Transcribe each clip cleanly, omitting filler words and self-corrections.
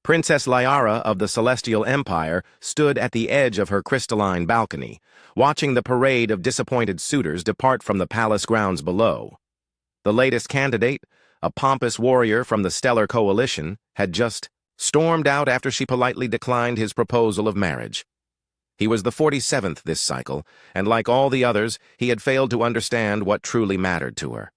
Princess Liara of the Celestial Empire stood at the edge of her crystalline balcony, watching the parade of disappointed suitors depart from the palace grounds below. The latest candidate, a pompous warrior from the Stellar Coalition, had just stormed out after she politely declined his proposal of marriage. He was the 47th this cycle, and like all the others, he had failed to understand what truly mattered to her.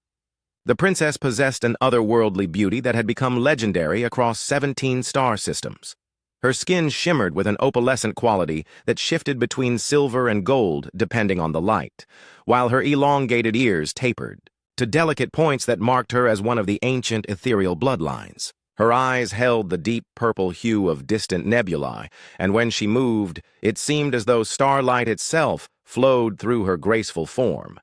The princess possessed an otherworldly beauty that had become legendary across 17 star systems. Her skin shimmered with an opalescent quality that shifted between silver and gold depending on the light, while her elongated ears tapered to delicate points that marked her as one of the ancient ethereal bloodlines. Her eyes held the deep purple hue of distant nebulae, and when she moved, it seemed as though starlight itself flowed through her graceful form.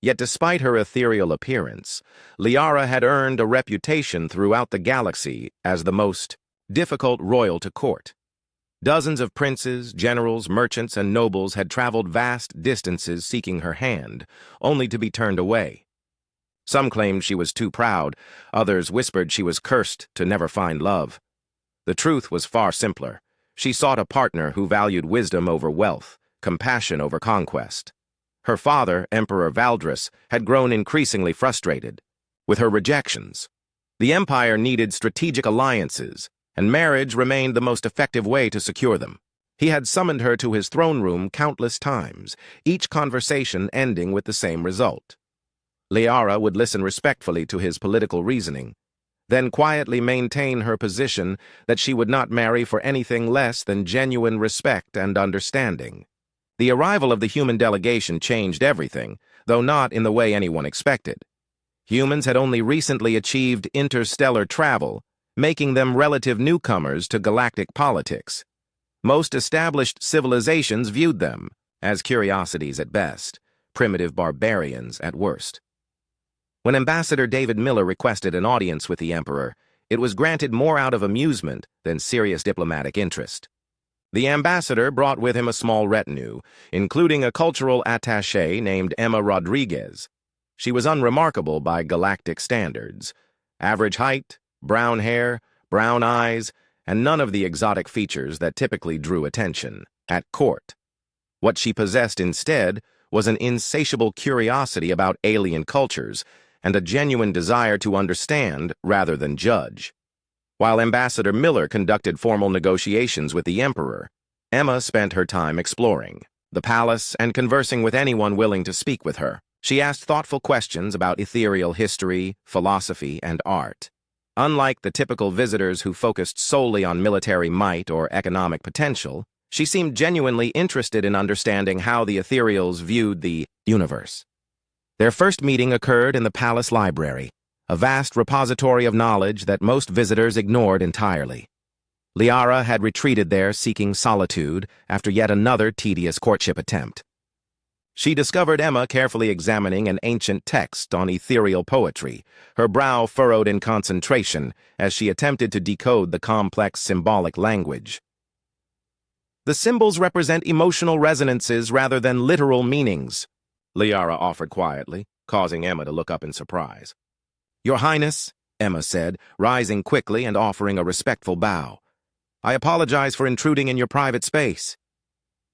Yet despite her ethereal appearance, Liara had earned a reputation throughout the galaxy as the most difficult royal to court. Dozens of princes, generals, merchants, and nobles had traveled vast distances seeking her hand, only to be turned away. Some claimed she was too proud, others whispered she was cursed to never find love. The truth was far simpler. She sought a partner who valued wisdom over wealth, compassion over conquest. Her father, Emperor Valdris, had grown increasingly frustrated with her rejections. The empire needed strategic alliances, and marriage remained the most effective way to secure them. He had summoned her to his throne room countless times, each conversation ending with the same result. Liara would listen respectfully to his political reasoning, then quietly maintain her position that she would not marry for anything less than genuine respect and understanding. The arrival of the human delegation changed everything, though not in the way anyone expected. Humans had only recently achieved interstellar travel, making them relative newcomers to galactic politics. Most established civilizations viewed them as curiosities at best, primitive barbarians at worst. When Ambassador David Miller requested an audience with the Emperor, it was granted more out of amusement than serious diplomatic interest. The ambassador brought with him a small retinue, including a cultural attaché named Emma Rodriguez. She was unremarkable by galactic standards. Average height, brown hair, brown eyes, and none of the exotic features that typically drew attention at court. What she possessed instead was an insatiable curiosity about alien cultures and a genuine desire to understand rather than judge. While Ambassador Miller conducted formal negotiations with the Emperor, Emma spent her time exploring the palace and conversing with anyone willing to speak with her. She asked thoughtful questions about ethereal history, philosophy, and art. Unlike the typical visitors who focused solely on military might or economic potential, she seemed genuinely interested in understanding how the ethereals viewed the universe. Their first meeting occurred in the palace library, a vast repository of knowledge that most visitors ignored entirely. Liara had retreated there seeking solitude after yet another tedious courtship attempt. She discovered Emma carefully examining an ancient text on ethereal poetry, her brow furrowed in concentration as she attempted to decode the complex symbolic language. "The symbols represent emotional resonances rather than literal meanings," Liara offered quietly, causing Emma to look up in surprise. "Your Highness," Emma said, rising quickly and offering a respectful bow. "I apologize for intruding in your private space."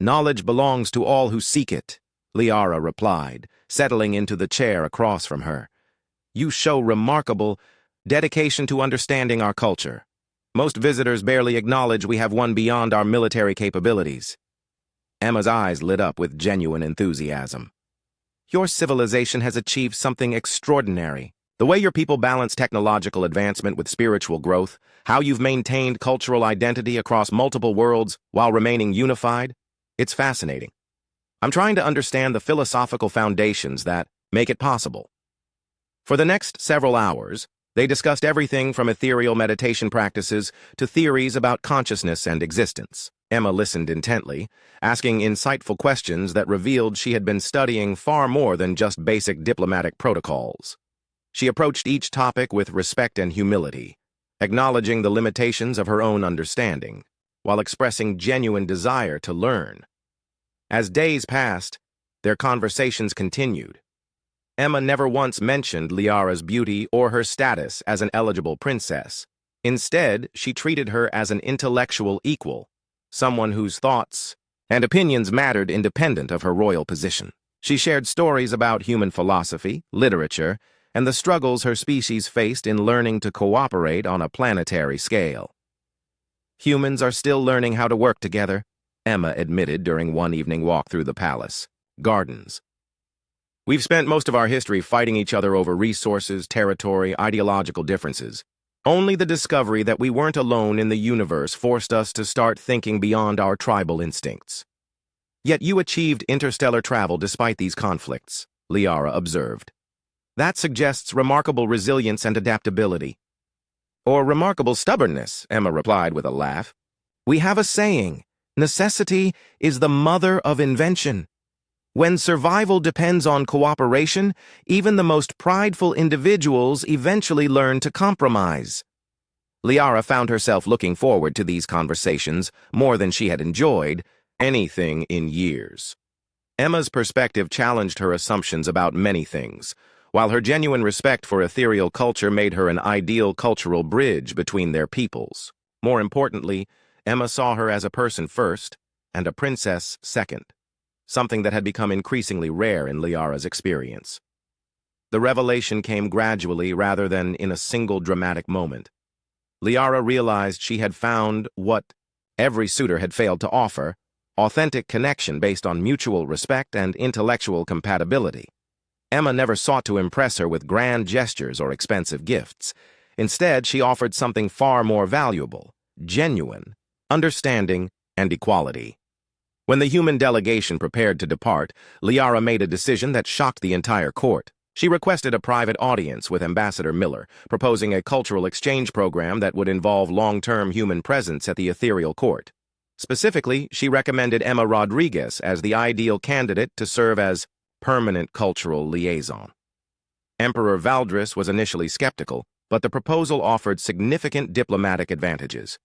"Knowledge belongs to all who seek it," Liara replied, settling into the chair across from her. "You show remarkable dedication to understanding our culture. Most visitors barely acknowledge we have one beyond our military capabilities." Emma's eyes lit up with genuine enthusiasm. "Your civilization has achieved something extraordinary. The way your people balance technological advancement with spiritual growth, how you've maintained cultural identity across multiple worlds while remaining unified, it's fascinating. I'm trying to understand the philosophical foundations that make it possible." For the next several hours, they discussed everything from ethereal meditation practices to theories about consciousness and existence. Emma listened intently, asking insightful questions that revealed she had been studying far more than just basic diplomatic protocols. She approached each topic with respect and humility, acknowledging the limitations of her own understanding, while expressing genuine desire to learn. As days passed, their conversations continued. Emma never once mentioned Liara's beauty or her status as an eligible princess, Instead, she treated her as an intellectual equal, someone whose thoughts and opinions mattered independent of her royal position. She shared stories about human philosophy, literature, and the struggles her species faced in learning to cooperate on a planetary scale. "Humans are still learning how to work together," Emma admitted during one evening walk through the palace gardens. "We've spent most of our history fighting each other over resources, territory, ideological differences. Only the discovery that we weren't alone in the universe forced us to start thinking beyond our tribal instincts." "Yet you achieved interstellar travel despite these conflicts," Liara observed. "That suggests remarkable resilience and adaptability." "Or remarkable stubbornness," Emma replied with a laugh. "We have a saying, necessity is the mother of invention. When survival depends on cooperation, even the most prideful individuals eventually learn to compromise." Liara found herself looking forward to these conversations more than she had enjoyed anything in years. Emma's perspective challenged her assumptions about many things, while her genuine respect for ethereal culture made her an ideal cultural bridge between their peoples. More importantly, Emma saw her as a person first and a princess second, something that had become increasingly rare in Liara's experience. The revelation came gradually rather than in a single dramatic moment. Liara realized she had found what every suitor had failed to offer: authentic connection based on mutual respect and intellectual compatibility. Emma never sought to impress her with grand gestures or expensive gifts. Instead, she offered something far more valuable: genuine understanding and equality. When the human delegation prepared to depart, Liara made a decision that shocked the entire court. She requested a private audience with Ambassador Miller, proposing a cultural exchange program that would involve long-term human presence at the ethereal court. Specifically, she recommended Emma Rodriguez as the ideal candidate to serve as permanent cultural liaison. Emperor Valdris was initially skeptical, but the proposal offered significant diplomatic advantages.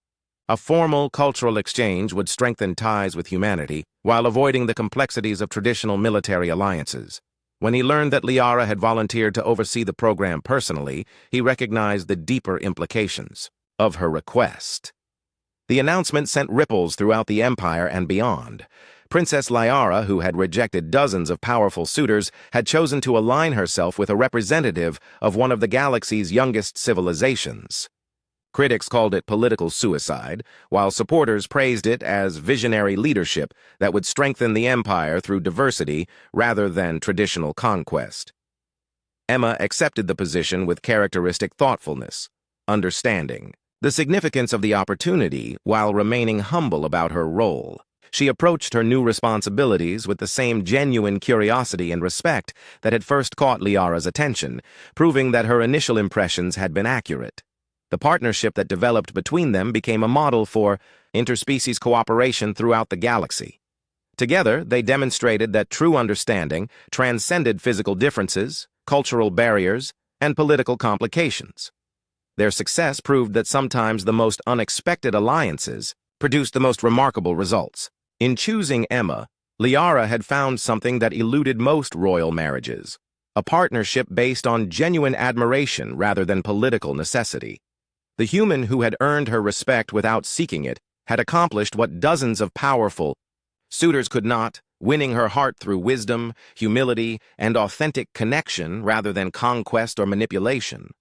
A formal cultural exchange would strengthen ties with humanity while avoiding the complexities of traditional military alliances. When he learned that Liara had volunteered to oversee the program personally, he recognized the deeper implications of her request. The announcement sent ripples throughout the empire and beyond. Princess Liara, who had rejected dozens of powerful suitors, had chosen to align herself with a representative of one of the galaxy's youngest civilizations. Critics called it political suicide, while supporters praised it as visionary leadership that would strengthen the empire through diversity rather than traditional conquest. Emma accepted the position with characteristic thoughtfulness, understanding the significance of the opportunity while remaining humble about her role. She approached her new responsibilities with the same genuine curiosity and respect that had first caught Liara's attention, proving that her initial impressions had been accurate. The partnership that developed between them became a model for interspecies cooperation throughout the galaxy. Together, they demonstrated that true understanding transcended physical differences, cultural barriers, and political complications. Their success proved that sometimes the most unexpected alliances produced the most remarkable results. In choosing Emma, Liara had found something that eluded most royal marriages: a partnership based on genuine admiration rather than political necessity. The human who had earned her respect without seeking it had accomplished what dozens of powerful suitors could not, winning her heart through wisdom, humility, and authentic connection rather than conquest or manipulation.